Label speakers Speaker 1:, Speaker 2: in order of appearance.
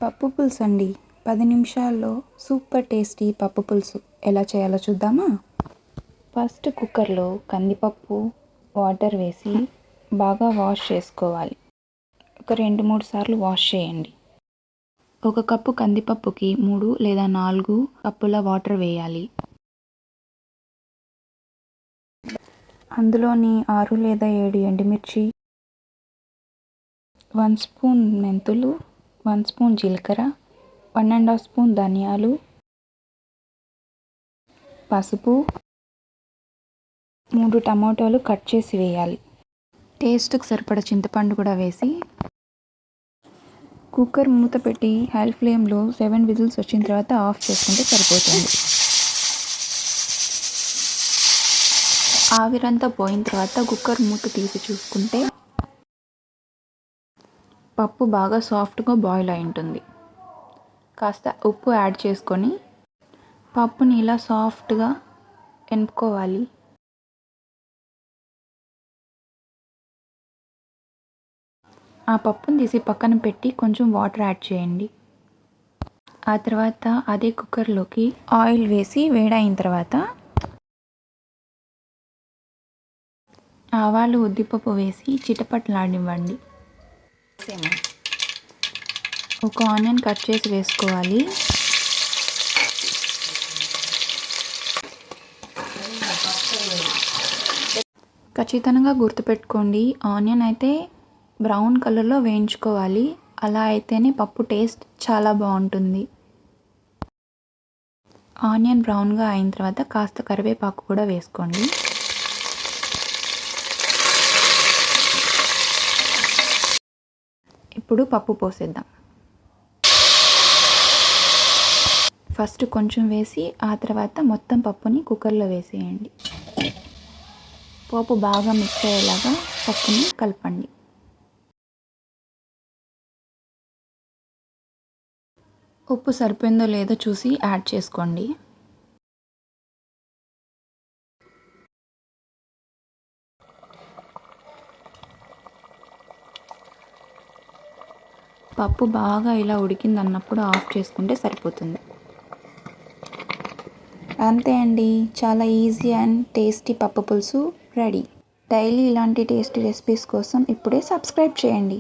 Speaker 1: పప్పు పులుసు అండి. 10 నిమిషాల్లో సూపర్ టేస్టీ పప్పు పులుసు ఎలా చేయాలో చూద్దామా? ఫస్ట్ కుక్కర్లో కందిపప్పు వాటర్ వేసి బాగా వాష్ చేసుకోవాలి. ఒక 2-3 సార్లు వాష్ చేయండి. 1 కప్పు కందిపప్పుకి 3 లేదా 4 కప్పుల వాటర్ వేయాలి. అందులోని 6 లేదా 7 ఎండుమిర్చి, 1 స్పూన్ మెంతులు, 1 స్పూన్ జీలకర్ర, 1½ స్పూన్ ధనియాలు, పసుపు, 3 టమాటాలు కట్ చేసి వేయాలి. టేస్ట్కి సరిపడ చింతపండు కూడా వేసి కుక్కర్ మూత పెట్టి హై ఫ్లేమ్లో 7 విజిల్స్ వచ్చిన తర్వాత ఆఫ్ చేసుకుంటే సరిపోతుంది. ఆవిరంతా పోయిన తర్వాత కుక్కర్ మూత తీసి చూసుకుంటే పప్పు బాగా సాఫ్ట్గా బాయిల్ అయి ఉంటుంది. కాస్త ఉప్పు యాడ్ చేసుకొని పప్పుని ఇలా సాఫ్ట్గా ఎనుపుకోవాలి. ఆ పప్పుని తీసి పక్కన పెట్టి కొంచెం వాటర్ యాడ్ చేయండి. ఆ తర్వాత అదే కుక్కర్లోకి ఆయిల్ వేసి వేడైన తర్వాత ఆవాలు, ఉద్దిపప్పు వేసి చిటపటలాడివ్వండి. ఒక ఆనియన్ కట్ చేసి వేసుకోవాలి. ఖచ్చితంగా గుర్తుపెట్టుకోండి, ఆనియన్ అయితే బ్రౌన్ కలర్లో వేయించుకోవాలి. అలా అయితేనే పప్పు టేస్ట్ చాలా బాగుంటుంది. ఆనియన్ బ్రౌన్గా అయిన తర్వాత కాస్త కరివేపాకు కూడా వేసుకోండి. ఇప్పుడు పప్పు పోసేద్దాం. ఫస్ట్ కొంచెం వేసి ఆ తర్వాత మొత్తం పప్పుని కుక్కర్లో వేసేయండి. పప్పు బాగా మిక్స్ అయ్యేలాగా పప్పుని కలపండి. ఉప్పు సరిపోయిందో లేదో చూసి యాడ్ చేసుకోండి. పప్పు బాగా ఇలా ఉడికిందన్నప్పుడు ఆఫ్ చేసుకుంటే సరిపోతుంది. అంతే అండి, చాలా ఈజీ అండ్ టేస్టీ పప్పు పులుసు రెడీ. డైలీ ఇలాంటి టేస్టీ రెసిపీస్ కోసం ఇప్పుడే సబ్స్క్రైబ్ చేయండి.